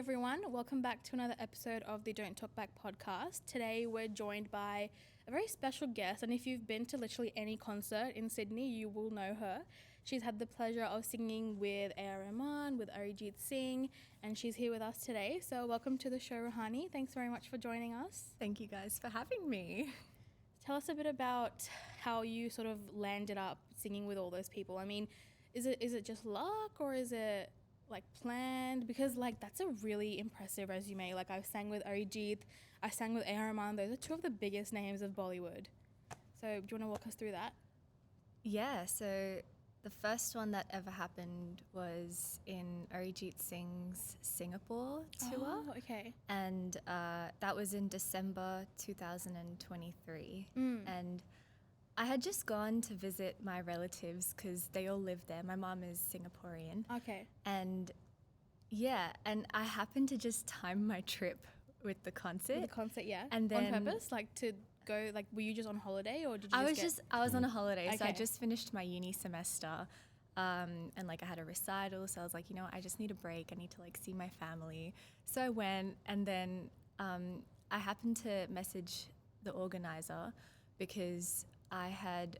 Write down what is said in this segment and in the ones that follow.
everyone. Welcome back to another episode of the Don't Talk Back podcast. Today we're joined by a very special guest, and if you've been to literally any concert in Sydney, you will know her. She's had the pleasure of singing with AR Rahman, with Arijit Singh, and she's here with us today. So welcome to the show, Ruhani. Thanks very much for joining us. Thank you guys for having me. Tell us a bit about how you sort of landed up singing with all those people. I mean, is it just luck, or is it like planned? Because like that's a really impressive resume. Like I sang with Arijit, I sang with AR Rahman. Those are two of the biggest names of Bollywood. So do you want to walk us through that? Yeah, so the first one that ever happened was in Arijit Singh's Singapore tour. Oh, okay. And that was in December 2023. And I had just gone to visit my relatives because they all live there. My mum is Singaporean. Okay. And yeah, and I happened to just time my trip with the concert. With the concert, yeah. And then on purpose, like to go, like were you just on holiday, or did you I was on a holiday, so I just finished my uni semester. And like I had a recital, so I was like, you know what, I just need a break. I need to like see my family. So I went, and then I happened to message the organizer because I had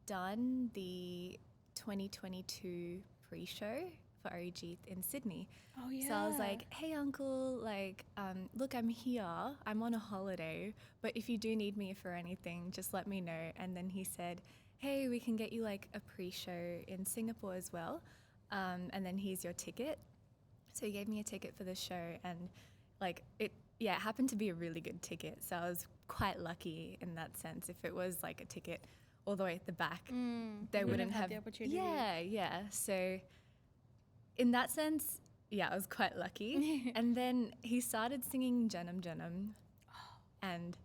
done the 2022 pre-show for Arijit in Sydney. Oh yeah. So I was like, hey uncle, like, look, I'm here, I'm on a holiday, but if you do need me for anything, just let me know. And then he said, hey, we can get you like a pre-show in Singapore as well. And then here's your ticket. So he gave me a ticket for the show, and like it happened to be a really good ticket. So I was quite lucky in that sense. If it was like a ticket all the way at the back, they wouldn't have the opportunity. Yeah. So in that sense, yeah, I was quite lucky. And then he started singing Janam Janam, and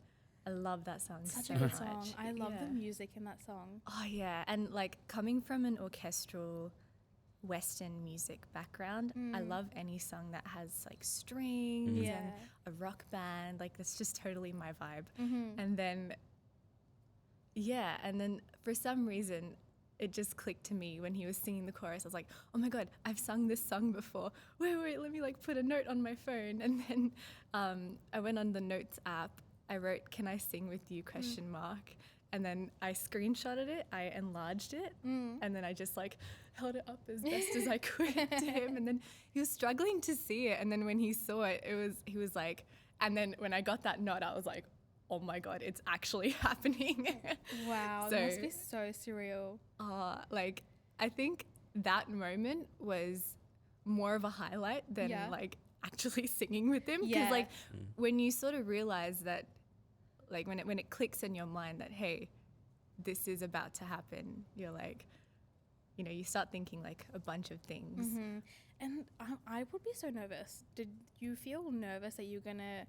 I love that song Such so a good much. song. I love the music in that song. Oh yeah, and like coming from an orchestral Western music background, I love any song that has like strings and a rock band. Like that's just totally my vibe. And then for some reason it just clicked to me when he was singing the chorus. I was like, oh my God, I've sung this song before. Wait, let me like put a note on my phone. And then I went on the notes app. I wrote, can I sing with you, ? And then I screenshotted it, I enlarged it, and then I just like held it up as best as I could to him. And then he was struggling to see it. And then when he saw it, he was like, and then when I got that nod, I was like, oh my God, it's actually happening. Wow, that must be so surreal. Like, I think that moment was more of a highlight than like actually singing with him. Because like when you sort of realize that, like when it clicks in your mind that, hey, this is about to happen, you're like, you know, you start thinking like a bunch of things. And I would be so nervous. Did you feel nervous that you're gonna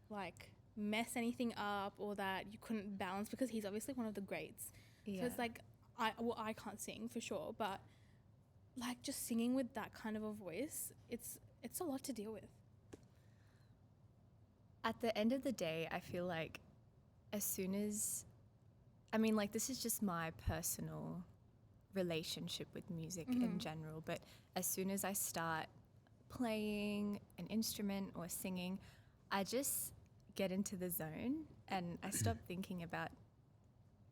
like mess anything up, or that you couldn't balance, because he's obviously one of the greats? So it's like, I can't sing for sure, but like just singing with that kind of a voice, it's a lot to deal with. At the end of the day, I feel like as soon as, I mean, like this is just my personal relationship with music in general, but as soon as I start playing an instrument or singing, I just get into the zone and I stop thinking about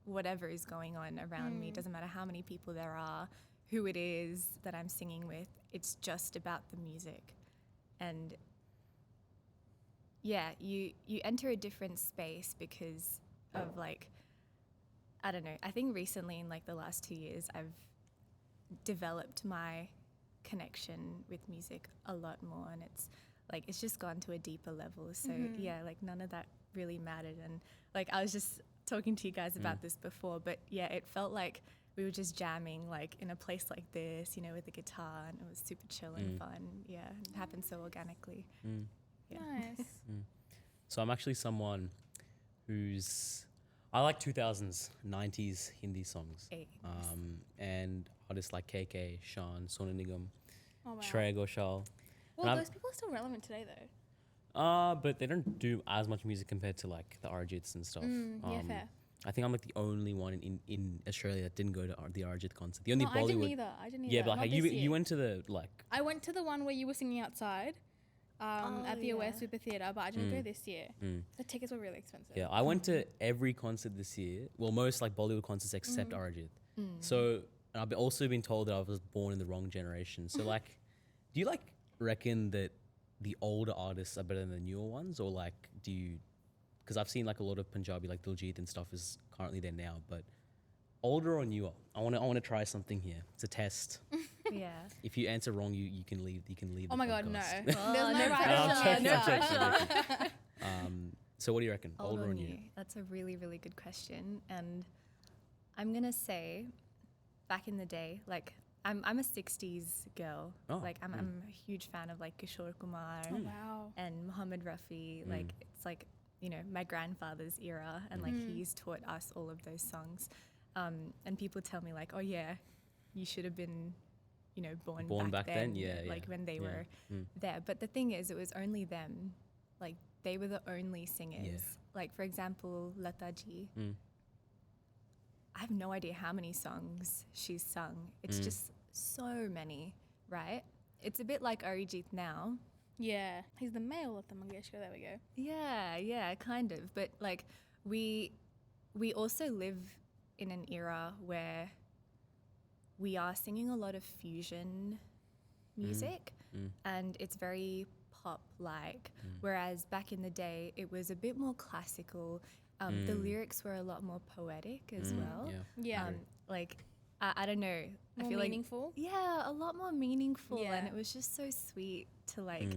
whatever is going on around me. It doesn't matter how many people there are, who it is that I'm singing with. It's just about the music. And yeah, you enter a different space because of like, I don't know, I think recently in like the last 2 years, I've developed my connection with music a lot more, and it's just gone to a deeper level. So yeah, like none of that really mattered. And like I was just talking to you guys about this before, but yeah, it felt like we were just jamming like in a place like this, you know, with the guitar, and it was super chill and fun. Yeah, it happened so organically. Yeah. Nice. So I'm actually someone I like 2000s, 90s Hindi songs. And artists like KK, Shan, Sonu Nigam, Shreya Ghoshal. Well, those people are still relevant today though. But they don't do as much music compared to like the Arijits and stuff. Yeah, fair. I think I'm like the only one in Australia that didn't go to the Arijit concert. The only No, Bollywood. I didn't either. Yeah, but like you went to the like. I went to the one where you were singing outside, at the Aware yeah. Super Theatre, but I didn't go this year. The tickets were really expensive. Yeah, I went to every concert this year. Well, most like Bollywood concerts except Arijit. So, and I've also been told that I was born in the wrong generation. So, like, do you like reckon that the older artists are better than the newer ones, or like, do you? Because I've seen like a lot of Punjabi, like Diljit and stuff, is currently there now, but older or newer? I want to try something here. It's a test. Yeah. If you answer wrong, you can leave. You can leave. Oh the my God, no. podcast. There's no no right pressure. answer. I'm joking, No. I'm joking. So what do you reckon? Old Older or or new? new? That's a really, really good question. And I'm going to say back in the day, like I'm a 60s girl. Oh, Like I'm a huge fan of like Kishore Kumar Oh, wow. and Muhammad Rafi. Like it's like, you know, my grandfather's era, and like he's taught us all of those songs. And people tell me like, oh yeah, you should have been, you know, born back then. Yeah, like when they yeah. were there. But the thing is, it was only them. Like they were the only singers. Yeah. Like for example, Lata ji. I have no idea how many songs she's sung. It's just so many, right? It's a bit like Arijit now. Yeah. He's the male of the Mangeshkar. There we go. Yeah, kind of. But like we also live in an era where we are singing a lot of fusion music and it's very pop like, whereas back in the day it was a bit more classical. The lyrics were a lot more poetic as well. Yeah. Like I don't know. More I feel meaningful. like a lot more meaningful, Yeah. and it was just so sweet to like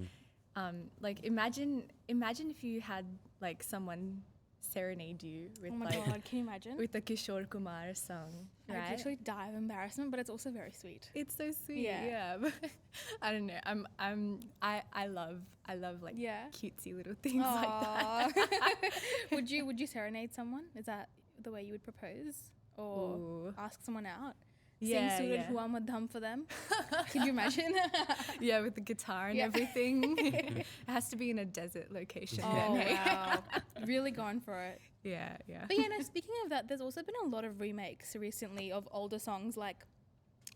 imagine if you had like someone serenade you with Oh my like God, can you imagine? with the Kishore Kumar song, I'd right? literally die of embarrassment, but it's also very sweet. It's so sweet. Yeah. Yeah. I don't know. I love like Yeah. cutesy little things like that. Aw. Would you serenade someone? Is that the way you would propose? Or Ooh. ask someone out? Yeah, Sing Suraj yeah. Hua Madham for them? Could you imagine? Yeah, with the guitar and Yeah. everything. It has to be in a desert location. Oh, then, hey? wow. Really going for it. Yeah. But yeah, no, speaking of that, there's also been a lot of remakes recently of older songs like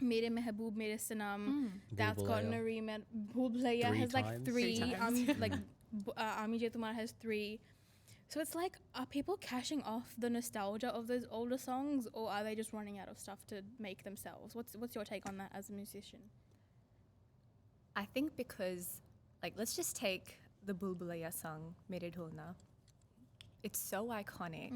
Mere Mehboob Mere Sanam. That's Bhul gotten a Bhulaiya. remake. Bhul Bhulaiya Three has like times. three. Three times. Like Ami Je Tumhara has three. So it's like, are people cashing off the nostalgia of those older songs, or are they just running out of stuff to make themselves? What's your take on that as a musician? I think because, like, let's just take the Bhul Bhulaiya song, Mere Dholna. It's so iconic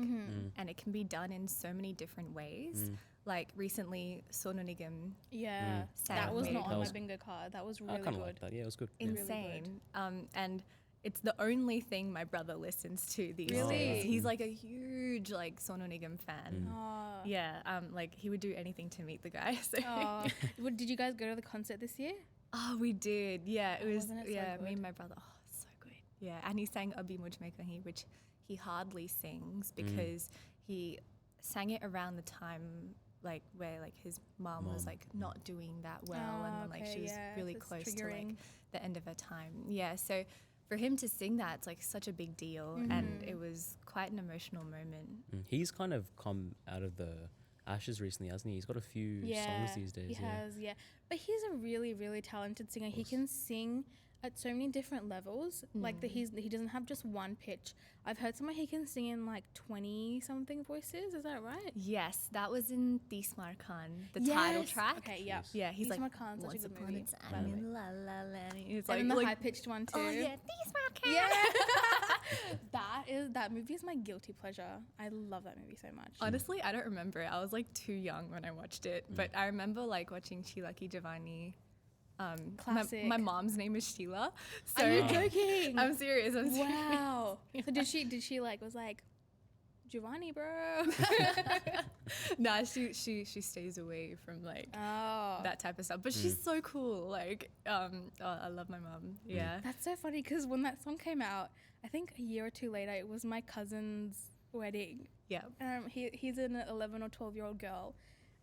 and it can be done in so many different ways. Like recently, Sonu Nigam, Yeah, Sad that was Way. not That on my was- bingo card. That was I really kind of good. like that. Yeah, it was good. Yeah. really insane. And it's the only thing my brother listens to these Really? days. He's like a huge like Sonu Nigam fan. Oh. Yeah, like he would do anything to meet the guy. So. Oh. Did you guys go to the concert this year? Oh, we did. Yeah, it Oh, was. wasn't it so Yeah, me good? and my brother. Oh, so good. Yeah, and he sang Abhi Mujh Mein Kahin, which he hardly sings because he sang it around the time like where like his mom was like not doing that well, and then like she was really that's close to like triggering. the end of her time. Yeah, so for him to sing that, it's like such a big deal, and it was quite an emotional moment. He's kind of come out of the ashes recently, hasn't he? He's got a few songs these days. He has, yeah. But he's a really, really talented singer. He can sing at so many different levels. Like he doesn't have just one pitch. I've heard somewhere he can sing in like 20 something voices. Is that right? Yes, that was in Tismar Khan, the title Yes. track. Okay, yeah. Yeah, he's like, Tismar Khan's such a once good upon movie, a by time the way. in La La Land. It's And then the like, high pitched one too. oh yeah, Tismar Khan. Yeah. that movie is my guilty pleasure. I love that movie so much. Honestly, I don't remember it. I was like too young when I watched it, but I remember like watching Sheila Ki Javani. Classic. My mom's name is Sheila. So Are you joking? I'm serious. I'm serious. Wow. So did she like was like Giovanni, bro? Nah, she stays away from like Oh. that type of stuff. But she's so cool. Like, oh, I love my mom. Yeah. That's so funny because when that song came out, I think a year or two later, it was my cousin's wedding. Yeah. He's an 11 or 12-year-old girl,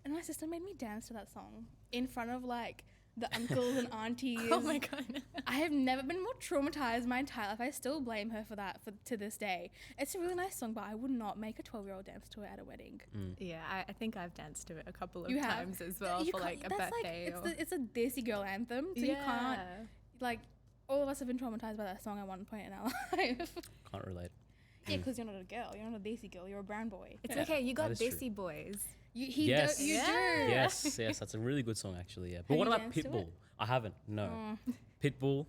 and my sister made me dance to that song in front of like the uncles and aunties. Oh my god. I have never been more traumatized my entire life. I still blame her for that to this day. It's a really nice song, but I would not make a 12-year-old dance to it at a wedding. Yeah, I think I've danced to it a couple of You have? times as well You for can't- like a that's birthday. it's a Desi girl anthem, so you can't like All of us have been traumatized by that song at one point in our life. Can't relate. Yeah, because you're not a girl. You're not a desi girl. You're a brown boy. It's okay. You got That is true. Desi Boys. Yes. You Yeah. do. Yes, yes, that's a really good song actually. Yeah, but Have what you about danced to Pitbull? it? I haven't. No, Oh, Pitbull.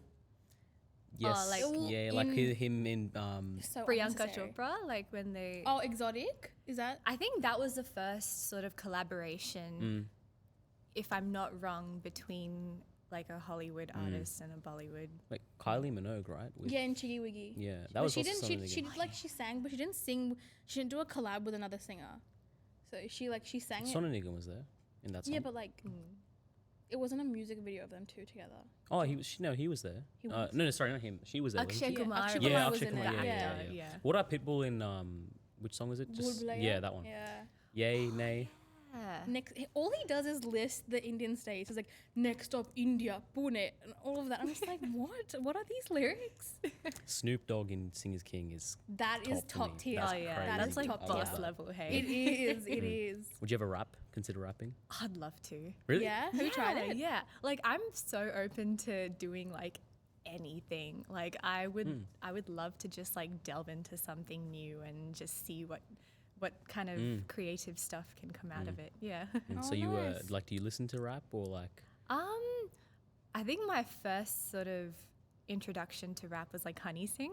Yes, like yeah, like him in so Priyanka unnecessary. Chopra, like when they. Oh, exotic? Is that? I think that was the first sort of collaboration, if I'm not wrong, between like a Hollywood artist and a Bollywood. like Kylie Minogue, right? With- Yeah, in Chiggy Wiggy. yeah, that But was she also didn't. something. She did like she sang, but she didn't sing. She didn't do a collab with another singer. So she sang it. Sona Nigam was there in that song. Yeah, but like it wasn't a music video of them two together. Oh, he was. He was there. He was? No, sorry, not him. She was there. wasn't Akshay she? Kumar. Akshay Yeah, Kumar was Akshay in Kumar. it. Yeah. Yeah. What about Pitbull in which song was it? Bhul Bhulaiya? Yeah, that one. Yeah. Yay, nay. Next, all he does is list the Indian states. He's like, next stop India, Pune, and all of that. I'm just like, what? What are these lyrics? Snoop Dogg in Sing Is King is. That is Top to top me. tier. That's Oh yeah, crazy. that's like top I love boss that. level. It Hey, is. It is. Would you ever rap? Consider rapping? I'd love to. Really? Yeah. Have you tried it? Yeah, like I'm so open to doing like anything. Like I would love to just like delve into something new and just see what kind of creative stuff can come out of it. Yeah. And Oh, so you nice. like, do you listen to rap or like? I think my first sort of introduction to rap was like Honey Sing.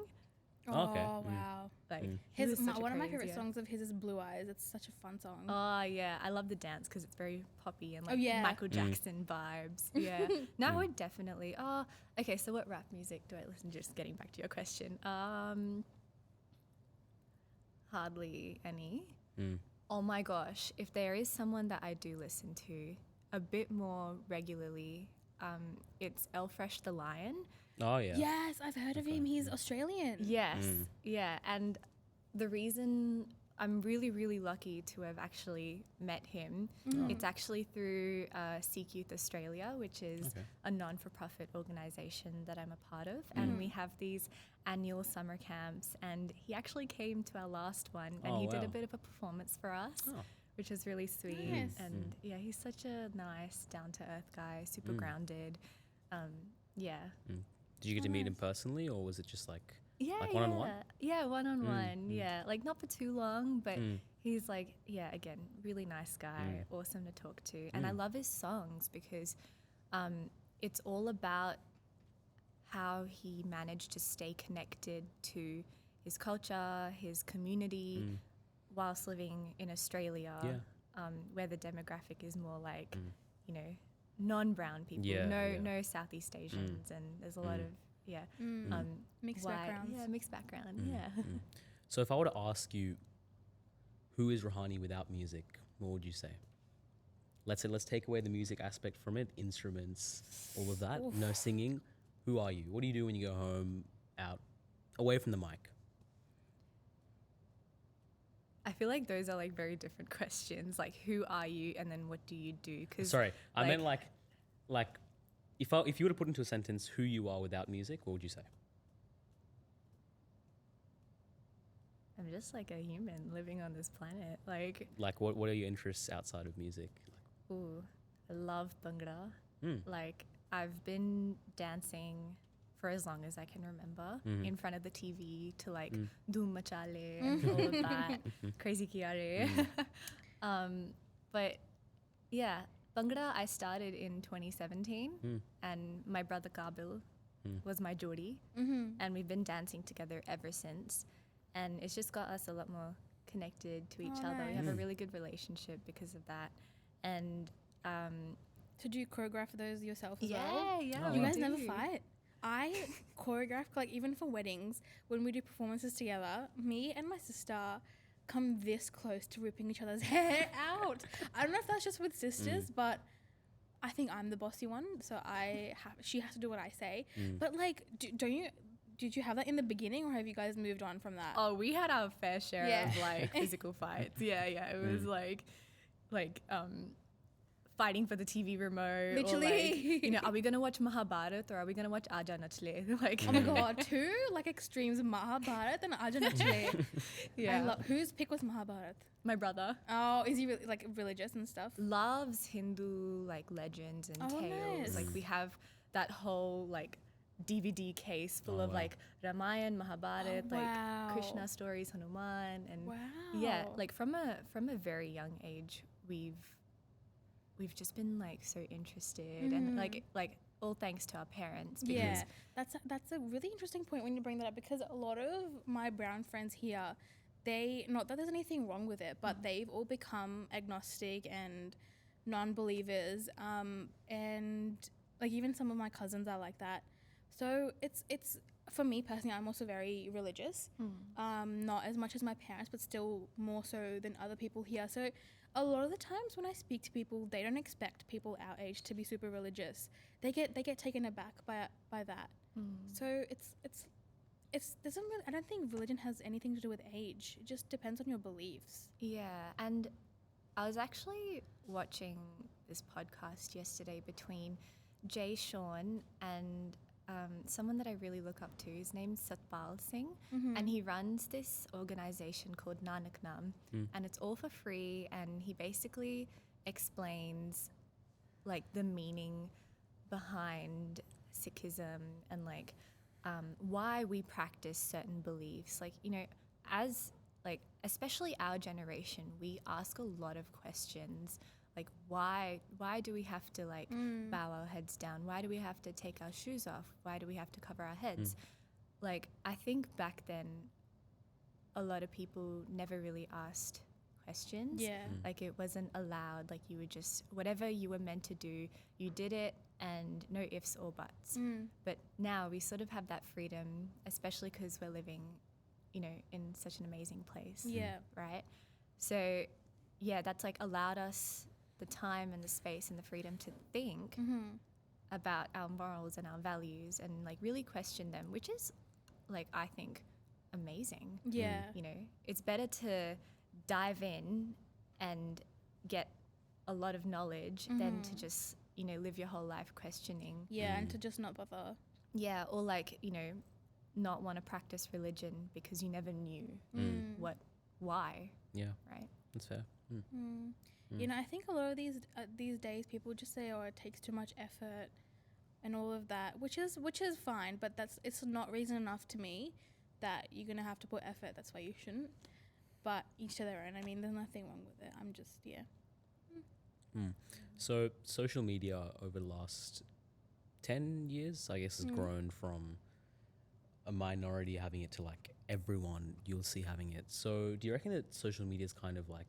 Oh, Okay. wow. Like he His was such a one of my craze, favorite yeah. songs of his is Blue Eyes. It's such a fun song. Oh yeah, I love the dance because it's very poppy and like yeah. Michael Jackson vibes. Yeah. No, I would definitely. Oh, okay. So what rap music do I listen to? Just getting back to your question. Hardly any. Oh my gosh, if there is someone that I do listen to a bit more regularly, it's Elfresh the Lion. Oh yeah. Yes, I've heard of him. He's Australian. Yes, yeah. And the reason I'm really, really lucky to have actually met him, it's actually through Sikh Youth Australia, which is a non-for-profit organisation that I'm a part of. And we have these annual summer camps. And he actually came to our last one and Oh, he did wow. a bit of a performance for us. Oh. Which was really sweet. Nice. And yeah, he's such a nice, down-to-earth guy, super grounded. Yeah. Did you get to meet him personally, or was it just like Yeah, like one-on-one? Yeah, one-on-one. Yeah, like not for too long, but he's like, yeah, again, really nice guy, awesome to talk to. And I love his songs because it's all about how he managed to stay connected to his culture, his community, whilst living in Australia, where the demographic is more like, you know, non-brown people, no Southeast Asians, and there's a lot of Mixed backgrounds. Yeah, mixed background. Yeah. So if I were to ask you, who is Ruhani without music, what would you say? Let's take away the music aspect from it, instruments, all of that, no singing. Who are you? What do you do when you go home, out, away from the mic? I feel like those are like very different questions. Like, who are you, and then what do you do? Cause Sorry, I meant like, if you were to put into a sentence who you are without music, what would you say? I'm just like a human living on this planet. Like, What are your interests outside of music? ooh, I love Bhangra. Like, I've been dancing for as long as I can remember in front of the TV to like Dhoom Machale and all of that, Crazy Kiare. But yeah, Bhangra I started in 2017 and my brother Kabil was my jodi and we've been dancing together ever since. And it's just got us a lot more connected to each other. We have a really good relationship because of that. And So do you choreograph those yourself as well? yeah. You we guys never do. fight? I choreograph, like, even for weddings, when we do performances together, me and my sister come this close to ripping each other's hair out. I don't know if that's just with sisters, but I think I'm the bossy one, so she has to do what I say. But, like, did you have that in the beginning, or have you guys moved on from that? Oh, we had our fair share Yeah. of like physical fights. Yeah. It was like fighting for the TV remote. Literally. Or like, you know, are we gonna watch Mahabharat or are we gonna watch Aaja Nach Le? Like, Oh my god, two like extremes, Mahabharat and Aaja Nach Le. yeah. Whose pick was Mahabharat? My brother Oh, is he really, like, religious and stuff? loves Hindu like legends and Oh, tales. nice. Like we have that whole like DVD case full Oh, of wow. like Ramayan, Mahabharat, Oh, like wow. Krishna stories, Hanuman, and Wow. yeah, like from a very young age, we've just been like so interested, and like all thanks to our parents, because Yeah, that's a really interesting point when you bring that up, because a lot of my brown friends here, they, not that there's anything wrong with it, but they've all become agnostic and non-believers, and like even some of my cousins are like that. So it's for me personally, I'm also very religious, not as much as my parents, but still more so than other people here. So a lot of the times when I speak to people, they don't expect people our age to be super religious. They get taken aback by that. So it's doesn't really, I don't think religion has anything to do with age. It just depends on your beliefs. yeah. And I was actually watching this podcast yesterday between Jay Sean and someone that I really look up to. His name's Satpal Singh, and he runs this organization called Nanak Nam, and it's all for free. And he basically explains like the meaning behind Sikhism and like why we practice certain beliefs. Like, you know, as like especially our generation, we ask a lot of questions. Like why do we have to like bow our heads down? Why do we have to take our shoes off? Why do we have to cover our heads? Like I think back then a lot of people never really asked questions. Yeah. Like it wasn't allowed. Like you were just, whatever you were meant to do, you did it, and no ifs or buts. But now we sort of have that freedom, especially because we're living, you know, in such an amazing place. Yeah. Right? So yeah, that's like allowed us the time and the space and the freedom to think about our morals and our values and like really question them, which is like, I think, amazing. Yeah. You know, it's better to dive in and get a lot of knowledge than to just, you know, live your whole life questioning. Yeah, and to just not bother. Yeah, or like, you know, not want to practice religion because you never knew why, Yeah, right? that's fair. You know, I think a lot of these days people just say, "Oh, it takes too much effort," and all of that, which is fine, but it's not reason enough to me that you're gonna have to put effort. That's why you shouldn't. But each to their own. I mean, there's nothing wrong with it. I'm just So social media over the last 10 years, I guess, has grown from a minority having it to like everyone you'll see having it. So do you reckon that social media's kind of like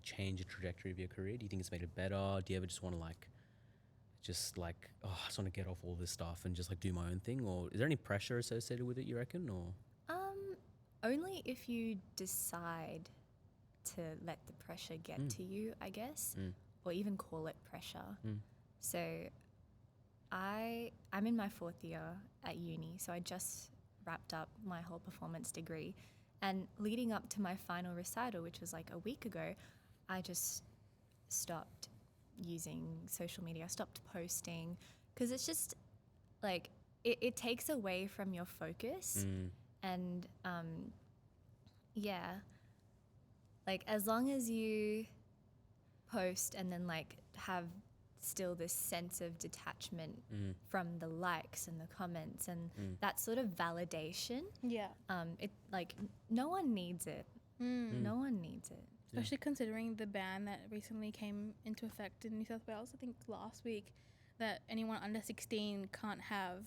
changed the trajectory of your career? Do you think it's made it better? Do you ever just want to like, oh, I just want to get off all this stuff and just like do my own thing? Or is there any pressure associated with it, you reckon? Or only if you decide to let the pressure get to you, I guess, or even call it pressure. So I'm in my 4th year at uni, so I just wrapped up my whole performance degree, and leading up to my final recital, which was like a week ago, I just stopped using social media. I stopped posting because it's just like it takes away from your focus. And yeah, like as long as you post and then like have still this sense of detachment from the likes and the comments and that sort of validation, it like no one needs it. No one needs it. especially considering the ban that recently came into effect in New South Wales, I think last week, that anyone under 16 can't have.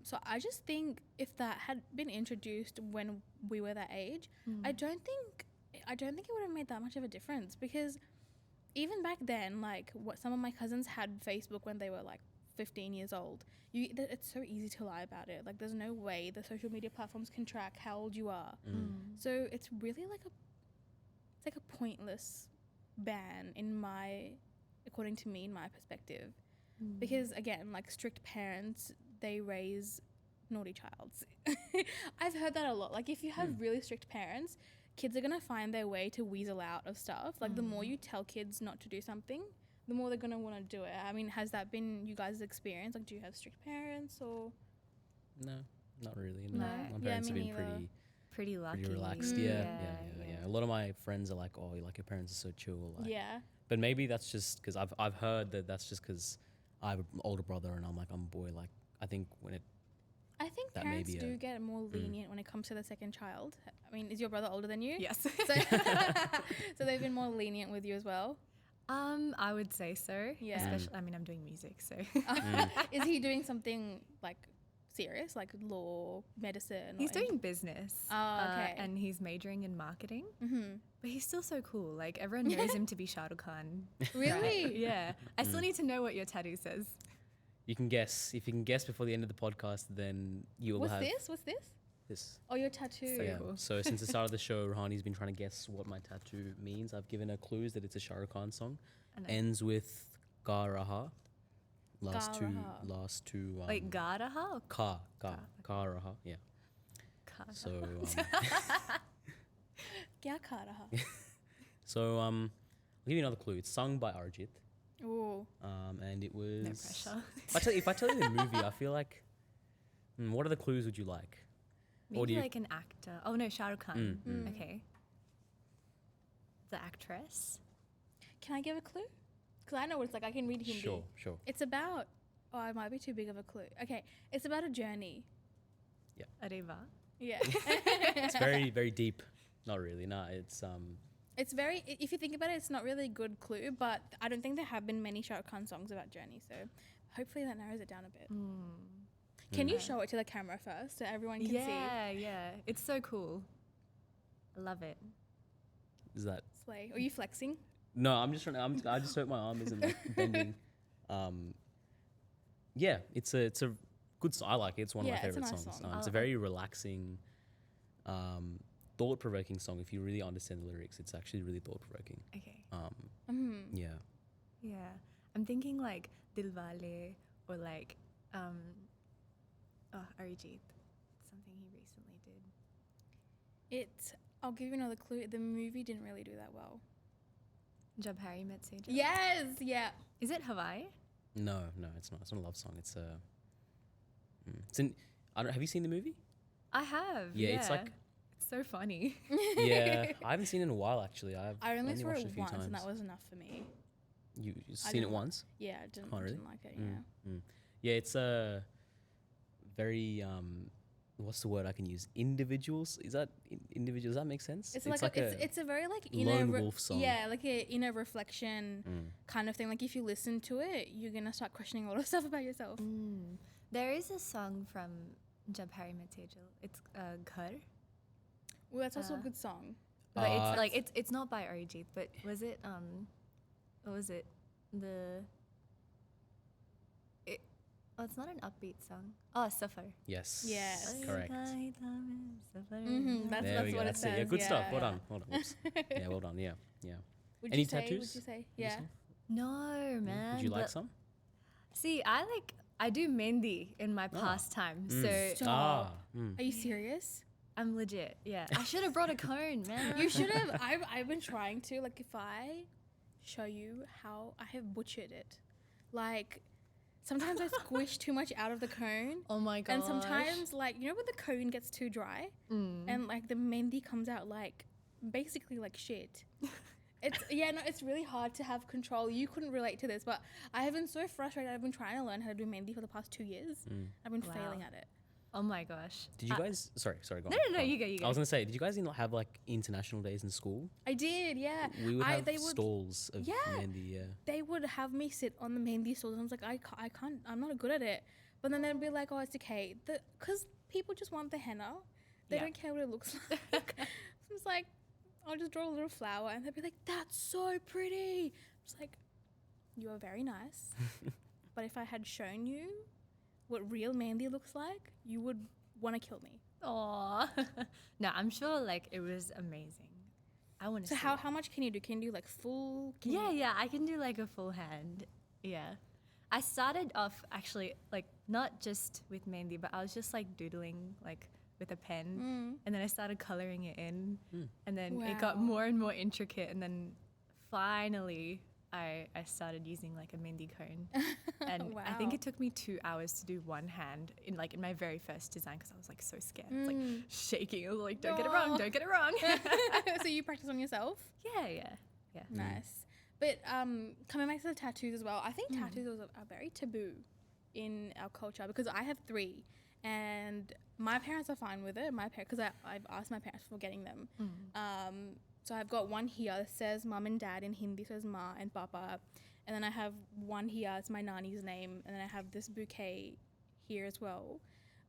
So I just think if that had been introduced when we were that age, I don't think it would have made that much of a difference, because even back then, like what some of my cousins had Facebook when they were like 15 years old. It's so easy to lie about it. Like there's no way the social media platforms can track how old you are. So it's really like a pointless ban according to me, in my perspective. Because again, like strict parents, they raise naughty childs. I've heard that a lot. Like if you have really strict parents, kids are going to find their way to weasel out of stuff. Like the more you tell kids not to do something, the more they're going to want to do it. I mean, has that been you guys' experience? Like do you have strict parents or? No, not really. No. My Yeah, parents me have been neither. Pretty lucky. pretty relaxed. Yeah. A lot of my friends are like, oh, like your parents are so chill. Like, Yeah. But maybe that's just because I've heard that that's just because I have an older brother and I'm a boy. Like I think when it I think that may parents be do get more lenient when it comes to the second child. I mean, is your brother older than you? Yes. So, so they've been more lenient with you as well. I would say so. Yeah. Especially, I mean, I'm doing music, so. Is he doing something like serious, like law, medicine? He's or doing business. Oh, okay. And he's majoring in marketing. Mm-hmm. But he's still so cool. Like, everyone knows him to be Shah Rukh Khan. Really? Right? Yeah. I still need to know what your tattoo says. You can guess. If you can guess before the end of the podcast, then you will What's have this? What's this? this. Oh, your tattoo. So Yeah. cool. So since the start of the show, Ruhani's been trying to guess what my tattoo means. I've given her clues that it's a Shah Rukh Khan song. And Ends with Ga Raha. Last Ga two. Like, Garaha or Ka Raha. Yeah. Ka? So Kya kha raha? so I'll give you another clue. It's sung by Arijit. Ooh. And it was No pressure. If I tell you the movie, I feel like what other clues would you like? Or do Maybe you- like an actor. Oh, no, Shah Rukh Khan. Mm. Okay. The actress? Can I give a clue? Because I know what it's like. I can read Hindi. Sure. It's about. Oh, it might be too big of a clue. Okay, it's about a journey. Areva. Yeah. It's very, very deep. Not really. No, it's It's very. If you think about it, it's not really a good clue. But I don't think there have been many Shah Rukh Khan songs about journey. So hopefully that narrows it down a bit. Can you show it to the camera first so everyone can see? Yeah. It's so cool. I love it. is that Slay. Are you flexing? no? I'm just trying. I just hope my arm isn't like bending. Yeah, it's a good song. I like it. It's one of my Yeah, it's a favorite nice songs. song. It's a very relaxing, thought-provoking song. If you really understand the lyrics, it's actually really thought-provoking. Okay. Yeah. Yeah. I'm thinking like Dilwale or like Arijit. Something he recently did. I'll give you another clue. The movie didn't really do that well. Jab Harry Met Sejal. Yes. Yeah. Is it Hawaii? No, it's not. It's not a love song. It's a. It's in. Have you seen the movie? I have. Yeah, it's like- It's so funny. Yeah, I haven't seen it in a while actually. I only saw watched it a few once, times. and that was enough for me. You've I seen it didn't- once? Yeah, I didn't, Oh, really? didn't like it. Yeah. Yeah, it's a very what's the word I can use? Individuals? Is that individual? Does that make sense? It's like it's a very like inner lone wolf song. Yeah, like a inner reflection kind of thing. Like if you listen to it, you're gonna start questioning a lot of stuff about yourself. There is a song from Jab Harry Met Sejal. It's Ghar. Well, that's also a good song. But it's like it's not by Arijit, but was it what was it? It's not an upbeat song. Oh, Safar. Yes. Yes. Correct. That's There we go. what it That's says. it. Yeah, good stuff. Well yeah. done. Whoops. Yeah, well done. Yeah. Would Any you say, tattoos? Would you say? Yeah. No, man. Would you like but- some? See, I do mehndi in my pastime, so Stop. Mm. Are you serious? I'm legit. Yeah, I should have brought a cone, man. You should have. I've been trying to. Like, if I show you how I have butchered it, like sometimes I squish too much out of the cone. Oh my god. And sometimes, like, you know when the cone gets too dry and like the mehndi comes out like basically like shit. It's really hard to have control. You couldn't relate to this, but I have been so frustrated. I've been trying to learn how to do mehndi for the past 2 years. I've been failing at it. Oh my gosh. Did you guys? Sorry, go on. No, you go. I was gonna say, did you guys not have like international days in school? I did, yeah. We would have they would, stalls of mehndi. Yeah. They would have me sit on the mehndi stalls, and I was like, I can't. I'm not good at it. But then they'd be like, oh, it's okay. Because people just want the henna. They don't care what it looks like. So it's like, I'll just draw a little flower, and they'd be like, that's so pretty. It's like, you are very nice. But if I had shown you what real mehndi looks like, you would want to kill me. Aww. No, I'm sure like it was amazing. I want to. So how much can you do? Can you do like full? Yeah, I can do like a full hand. Yeah. I started off actually like not just with mehndi, but I was just like doodling like with a pen, and then I started coloring it in, and then it got Wow. more and more intricate, and then finally I started using like a mehndi cone, and I think Wow. it took me 2 hours to do one hand in my very first design because I was like so scared, I was like shaking. I was like, don't get it wrong, Aw. don't get it wrong. So you practice on yourself? yeah. Nice. But coming back to the tattoos as well, I think tattoos are very taboo in our culture because I have 3. and my parents are fine with it. Because I've asked my parents for getting them. So I've got one here that says mum and dad in Hindi, says ma and papa, and then I have one here, it's my nani's name, and then I have this bouquet here as well.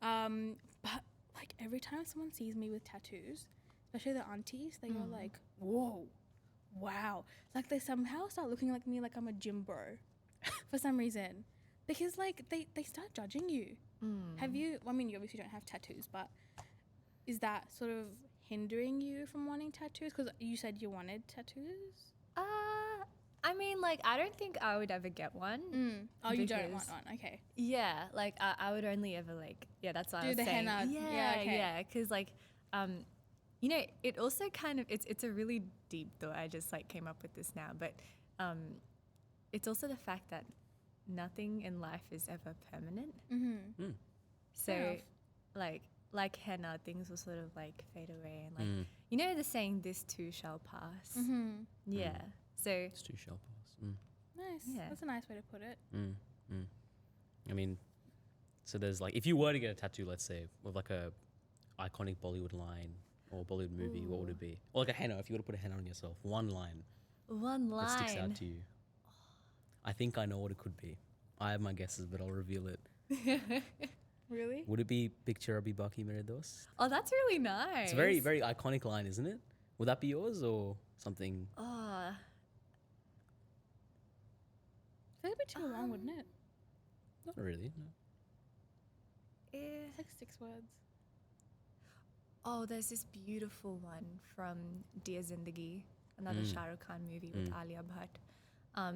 But like every time someone sees me with tattoos, especially the aunties, they go like, whoa, wow. Like they somehow start looking like me like I'm a gym bro for some reason. Because like they start judging you. Have you, I mean, you obviously don't have tattoos, but is that sort of hindering you from wanting tattoos? Because you said you wanted tattoos. I mean, like, I don't think I would ever get one. Oh, you don't want one? Okay. Yeah, like, I would only ever, like, yeah, that's what I was Do the saying. henna. Yeah, okay. because, like, you know, it also kind of, it's a really deep thought. I just, like, came up with this now. But it's also the fact that nothing in life is ever permanent. So, like henna, things will sort of, like, fade away. And, like, you know the saying, this too shall pass? Yeah. So It's too shall pass. Nice. Yeah. That's a nice way to put it. I mean, so there's like, if you were to get a tattoo, let's say, with like a iconic Bollywood line or Bollywood movie, what would it be? Or like a henna, if you were to put a henna on yourself, one line that sticks out to you. I think I know what it could be. I have my guesses, but I'll reveal it. Really? Would it be Picture Abhi Baki Mere Dost? Oh, that's really nice. It's a very, very iconic line, isn't it? Would that be yours or something? Oh, I feel like it'd be too long, wouldn't it? Not really, no. It's like 6 words. oh, there's this beautiful one from Dear Zindagi, another Shah Rukh Khan movie with Alia Bhatt.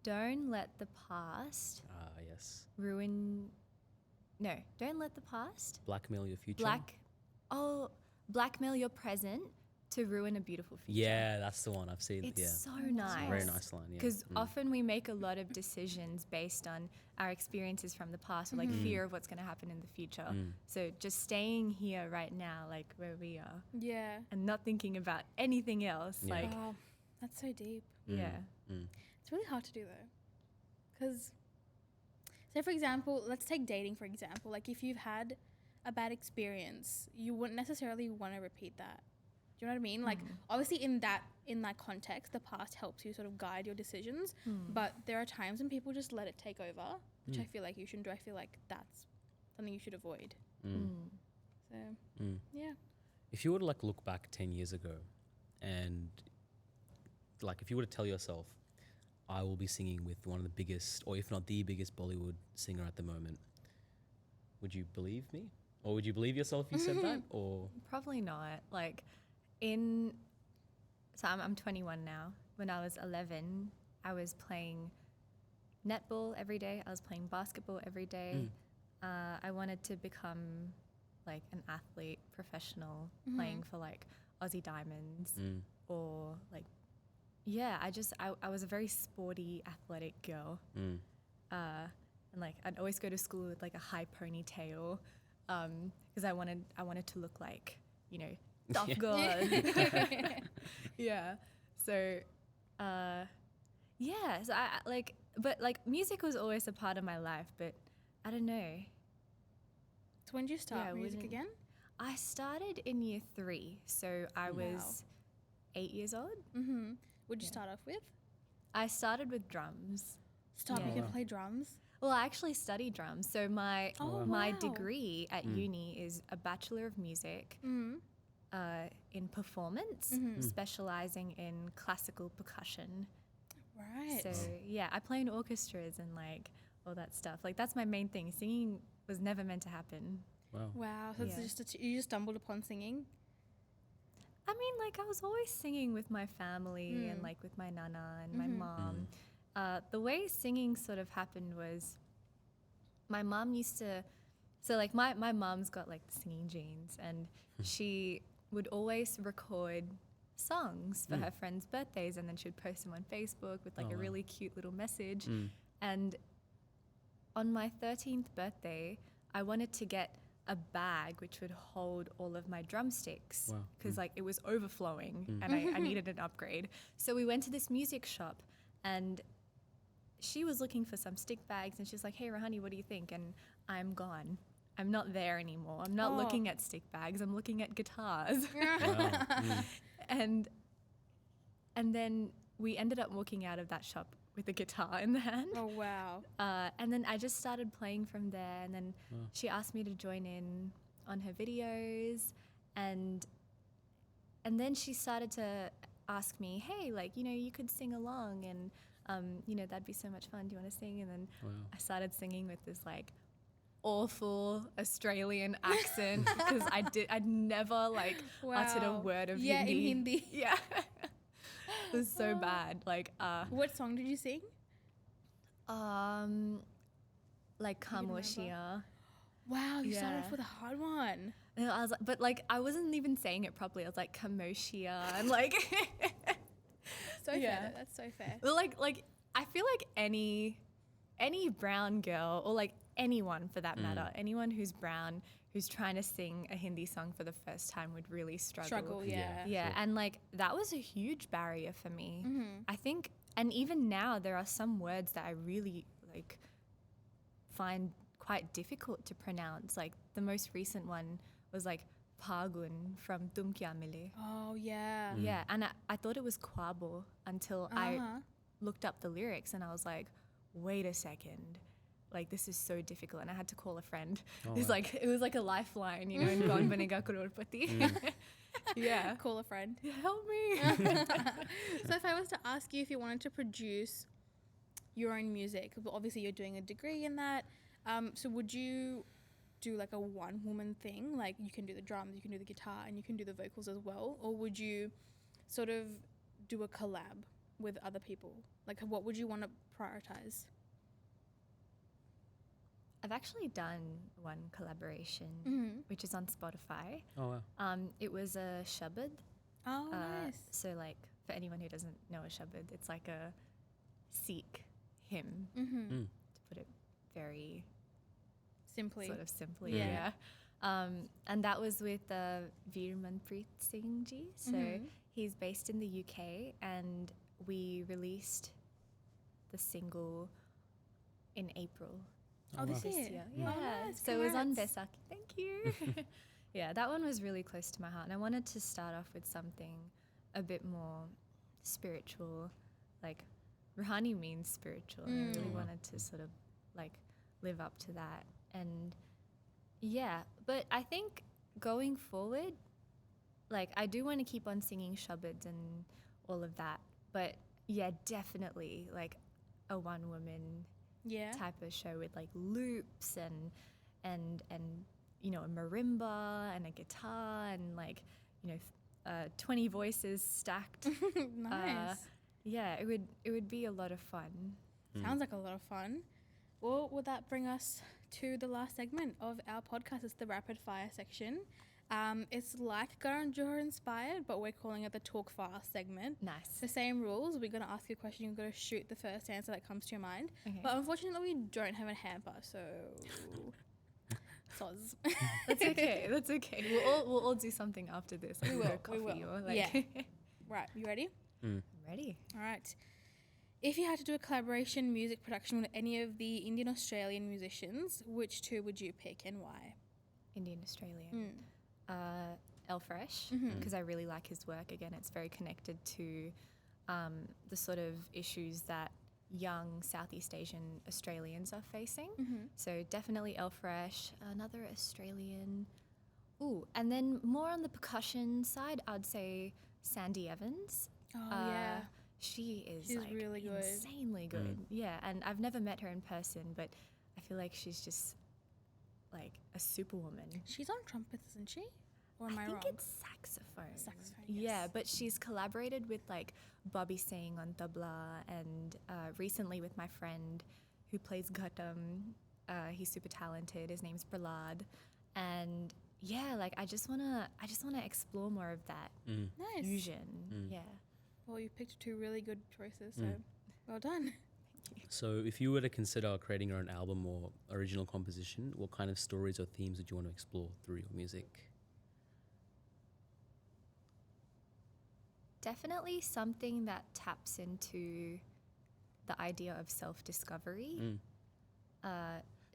Don't let the past Ah, yes. ruin. No, don't let the past Blackmail your future. blackmail your present to ruin a beautiful future. Yeah, that's the one. I've seen. It's Yeah, so nice. very nice line. Yeah, Because often we make a lot of decisions based on our experiences from the past or like fear of what's going to happen in the future. So just staying here right now, like where we are, Yeah. and not thinking about anything else. Yeah. Like, Oh, that's so deep. yeah. It's really hard to do though. Because, say for example, let's take dating for example. Like if you've had a bad experience, you wouldn't necessarily want to repeat that. Do you know what I mean? Like obviously in that context, the past helps you sort of guide your decisions. But there are times when people just let it take over, which I feel like you shouldn't do. I feel like that's something you should avoid. So yeah. If you were to like look back 10 years ago and like if you were to tell yourself, I will be singing with one of the biggest, or if not the biggest Bollywood singer at the moment, would you believe me? Or would you believe yourself if you said that? Or Probably not. Like, so I'm 21 now. When I was 11, I was playing netball every day. I was playing basketball every day. I wanted to become like an athlete, professional, playing for like Aussie Diamonds or like, yeah, I was a very sporty, athletic girl. And like I'd always go to school with like a high ponytail because I wanted to look like, you know, tough girl. Yeah. So, yeah. So I like, but like music was always a part of my life, but I don't know. So when did you start Yeah, music wouldn't- again? I started in year 3, so I was 8 years old. What'd you start off with? I started with drums. Stop, Yeah. you can play drums? Well, I actually studied drums. So my wow. degree at uni is a Bachelor of Music in performance, specializing in classical percussion. Right. So yeah, I play in orchestras and like all that stuff. Like that's my main thing. Singing was never meant to happen. wow. Wow. So Yeah. it's just you just stumbled upon singing? I mean, like I was always singing with my family and like with my nana and my mom. The way singing sort of happened was my mom used to, so like my mom's got like the singing genes and she would always record songs for her friends' birthdays and then she would post them on Facebook with like a really cute little message. And on my 13th birthday, I wanted to get a bag which would hold all of my drumsticks Wow. because like it was overflowing and I needed an upgrade. So we went to this music shop and she was looking for some stick bags and she's like, hey Ruhani, what do you think? And I'm gone. I'm not there anymore. I'm not looking at stick bags. I'm looking at guitars. Wow. And then we ended up walking out of that shop with a guitar in the hand. Oh, wow. And then I just started playing from there. And then she asked me to join in on her videos. And then she started to ask me, hey, like, you know, you could sing along and, you know, that'd be so much fun. Do you want to sing? And then I started singing with this like awful Australian accent because I'd never like uttered a word of Hindi. In Hindi. Yeah. It was so bad. Like, What song did you sing? like Kamoshia. Wow, you started off with a hard one. And I was like, but like I wasn't even saying it properly. I was like Kamoshia and like So fair. That's so fair. Well, like I feel like any brown girl or like anyone for that matter, anyone who's brown who's trying to sing a Hindi song for the first time would really struggle. Yeah. Yeah, Sure. and like that was a huge barrier for me. I think, and even now there are some words that I really like find quite difficult to pronounce. Like the most recent one was like Pagun from Tum Kya Mile. Oh, yeah. Yeah, and I thought it was Kwabo until I looked up the lyrics and I was like, wait a second. Like, this is so difficult. And I had to call a friend. It's like, it was like a lifeline, you know, in Gaun Banega Crorepati. Yeah. Call a friend. Help me. So if I was to ask you if you wanted to produce your own music, well, obviously you're doing a degree in that. So would you do like a one-woman thing? Like you can do the drums, you can do the guitar, and you can do the vocals as well? Or would you sort of do a collab with other people? Like what would you want to prioritize? I've actually done one collaboration, which is on Spotify. Oh, wow. It was a shabad. Oh, nice. So like for anyone who doesn't know a shabad, it's like a Sikh hymn, to put it very Simply. sort of simply. Yeah. And that was with Veer Manpreet Singh ji. So he's based in the UK, and we released the single in April. Oh, this this year. year. Oh, Yeah. nice. So it was on Congrats. Besaki. Thank you. Yeah, that one was really close to my heart. And I wanted to start off with something a bit more spiritual. Like, Ruhani means spiritual. And I really wanted to sort of, like, live up to that. And, yeah. But I think going forward, like, I do want to keep on singing shabads and all of that. But, yeah, definitely, like, a one-woman type of show with like loops and you know a marimba and a guitar and like you know 20 voices stacked. Nice. Yeah, it would be a lot of fun. Sounds like a lot of fun. Well, would that bring us to the last segment of our podcast? It's the rapid fire section. It's like Karan Johar inspired, but we're calling it the talk fast segment. Nice. The same rules. We're going to ask you a question. You've got to shoot the first answer that comes to your mind. Okay. But unfortunately, we don't have a hamper, so soz. That's okay. That's okay. We'll all do something after this. Like We go will, we coffee will. or like Yeah. Right, you ready? I'm ready. All right. If you had to do a collaboration music production with any of the Indian Australian musicians, which two would you pick and why? Indian Australian. El Fresh, because I really like his work. Again, it's very connected to the sort of issues that young Southeast Asian Australians are facing. So definitely El Fresh, another Australian. Ooh, and then more on the percussion side, I'd say Sandy Evans. Oh, yeah. She's like really good. insanely good. Yeah, and I've never met her in person, but I feel like she's just like a superwoman. She's on trumpets, isn't she? Or am I think wrong? it's saxophone. Saxophone, Yeah, yes. but she's collaborated with like Bobby Singh on tabla, and recently with my friend who plays Ghatam. He's super talented. His name's Prahlad, and yeah, like I just wanna explore more of that Nice. fusion. Yeah. Well, you picked two really good choices, so well done. So if you were to consider creating your own album or original composition, what kind of stories or themes would you want to explore through your music? Definitely something that taps into the idea of self-discovery.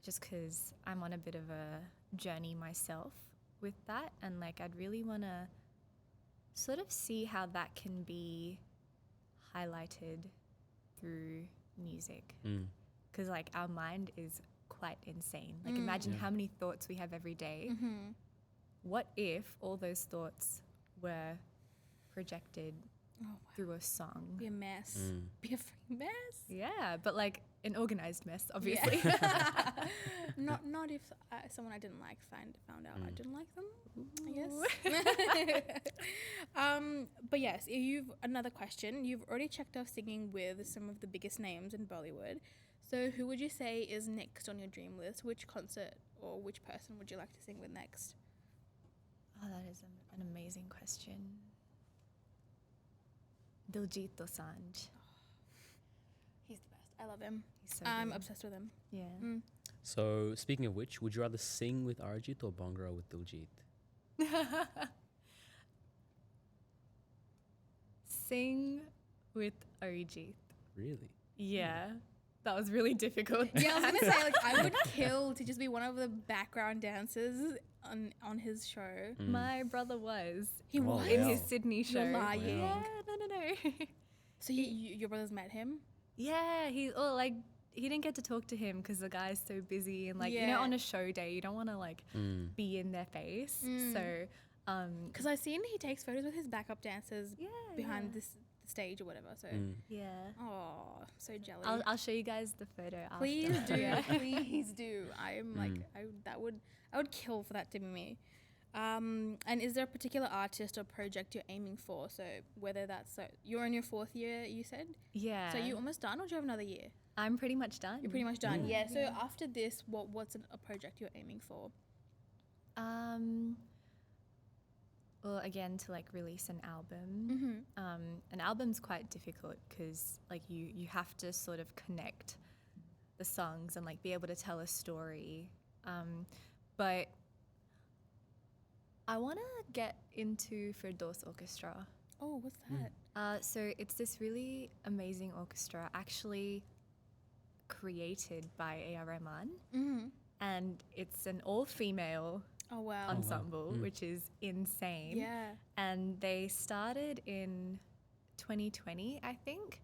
Just because I'm on a bit of a journey myself with that, and like I'd really want to sort of see how that can be highlighted through music, because like our mind is quite insane. Like imagine how many thoughts we have every day. What if all those thoughts were projected through a song? Be a mess. Be a freaking mess. Yeah, but like an organized mess, obviously. Yeah. not if someone I didn't like found out I didn't like them, I guess. But yes, another question. You've already checked off singing with some of the biggest names in Bollywood. So who would you say is next on your dream list? Which concert or which person would you like to sing with next? Oh, that is an amazing question. Diljit Dosanjh. He's the best. I love him. He's so I'm good. obsessed with him. Yeah. So speaking of which, would you rather sing with Arijit or Bhangra with Diljit? Sing with Arijit. Really? Yeah. That was really difficult. Yeah, I was gonna say, like, I would kill to just be one of the background dancers on his show. My brother was. He was in wow. his Sydney show. You're lying. Yeah, no. So your brothers met him? Yeah, he didn't get to talk to him because the guy's so busy, and like you Yeah. know, on a show day you don't want to like be in their face. So Because I've seen he takes photos with his backup dancers yeah, behind yeah. this stage or whatever. So Yeah. oh, so jealous. I'll show you guys the photo after. Please do, Yeah. please do. I'm like I would kill for that to be me. And is there a particular artist or project you're aiming for? So whether that's you're in your 4th year, you said. Yeah. So you almost done, or do you have another year? I'm pretty much done. You're pretty much done. Yeah. So after this, what's a project you're aiming for? Well, again, to like release an album. An album's quite difficult because like you have to sort of connect the songs and like be able to tell a story. But I want to get into Firdaus Orchestra. Oh, what's that? So it's this really amazing orchestra, actually created by AR Rahman, and it's an all-female Oh wow. ensemble, which is insane. Yeah. And they started in 2020, I think,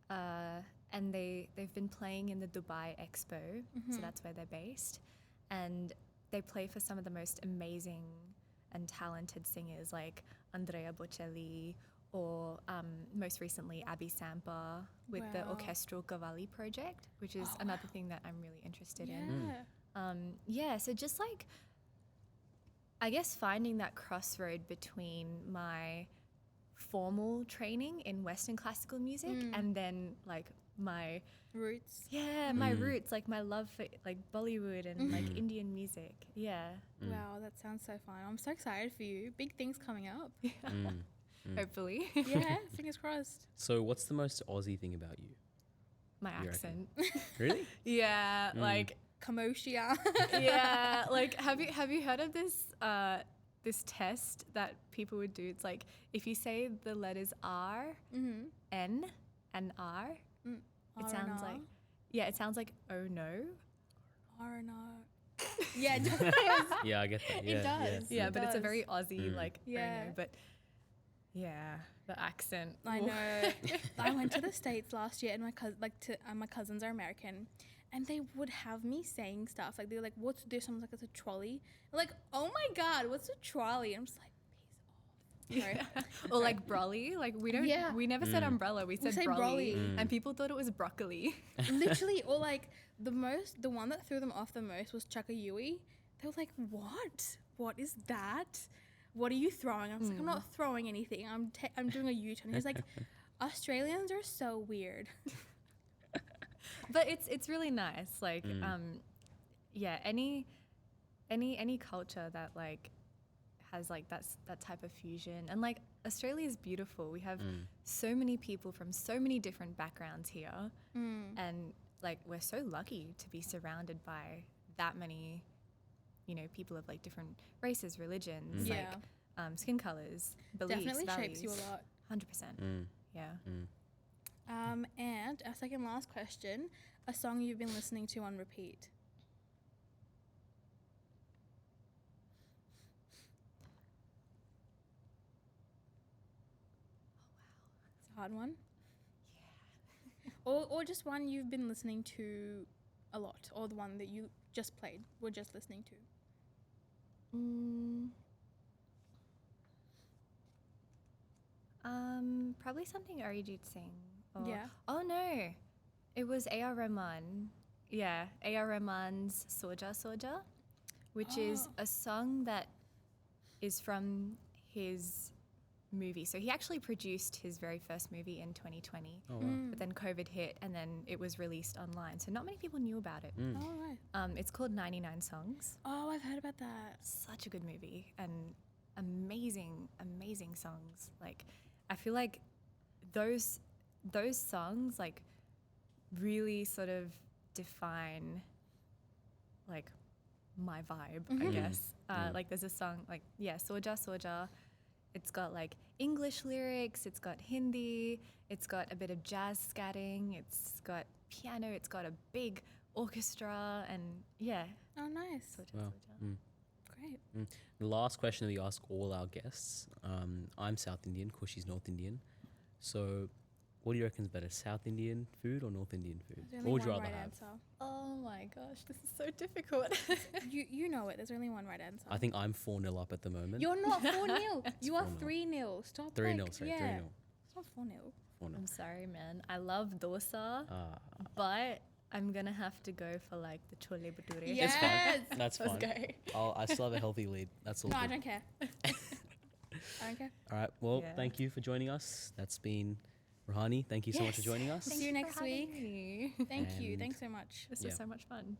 and they've been playing in the Dubai Expo, so that's where they're based, and they play for some of the most amazing and talented singers like Andrea Bocelli or most recently Abby Sampa with the Wow. Orchestral Cavalli project, which is another thing that I'm really interested Yeah. in. So just like, I guess finding that crossroad between my formal training in Western classical music and then like my Roots. my roots, like my love for like Bollywood and like Indian music. Yeah. Wow, that sounds so fun. I'm so excited for you. Big things coming up. Hopefully. Yeah, fingers crossed. So what's the most Aussie thing about you? My You accent. Really? Yeah, like Commotion. yeah, like have you heard of this this test that people would do? It's like if you say the letters R, N, and R, it sounds like oh no. R&R. Yeah, it does. Yeah, I get that. Yeah, It does. Yeah, It but it's a does. very Aussie like oh Yeah. no, but yeah, the accent. I Ooh. know. I went to the States last year, and my cousins are American, and they would have me saying stuff like they're like, "What's this?" I'm like, "It's a trolley." I'm like, "Oh my god, what's a trolley?" I'm just like, "Peace off." Sorry. Or like brolly, like we never said umbrella, we said say brolly, brolly. and people thought it was broccoli. Literally, or like the one that threw them off the most was Chakayui. They were like, "What? What is that? What are you throwing?" I was like, "I'm not throwing anything. I'm doing a U-turn." He's like, "Australians are so weird." But it's really nice. Like any culture that like has like that type of fusion, and like Australia is beautiful. We have so many people from so many different backgrounds here, and like we're so lucky to be surrounded by that many, you know, people of like different races, religions, Yeah. like skin colors, beliefs, Definitely values. shapes you a lot. 100%. Yeah. And our second last question, a song you've been listening to on repeat. hard one. Or just one you've been listening to a lot, or the one that you just played, were just listening to. Probably something Arijit Singh. Or, Yeah. Oh no, it was AR Rahman. Yeah, AR Rahman's Soja Soja, which is a song that is from his movie. So he actually produced his very first movie in 2020. Oh, wow. But then COVID hit and then it was released online. So not many people knew about it. Mm. Oh, right. It's called 99 Songs. Oh, I've heard about that. Such a good movie and amazing, amazing songs. Like, I feel like those songs like really sort of define like my vibe, I guess. Like there's a song like, Soja Soja. It's got like English lyrics, it's got Hindi, it's got a bit of jazz scatting, it's got piano, it's got a big orchestra, and yeah. Oh, nice. Soja Wow. Soja. Mm. Great. The last question we ask all our guests. I'm South Indian, Khushee's North Indian. So, what do you reckon is better, South Indian food or North Indian food? There's What only would you one rather right have? answer. Oh my gosh, this is so difficult. You know it. There's only one right answer. I think I'm 4-0 up at the moment. You're not 4-0. You are 4-0. 3-0. Stop. 3-0, like, sorry, yeah. 3-0. It's not 4-0. 4-0. I'm sorry, man. I love dosa, Ah, but I'm gonna have to go for like the chole bhature. Yeah. it's fine. Yes! That's Let's fine. go. I still have a healthy lead. That's all No, I good. don't care. I don't care. All right. Well, Yeah. thank you for joining us. That's been Ruhani. Thank you so much for Yes. joining us. See you next week. Me. Thank you. And- Thanks so much. This Yeah. was so much fun.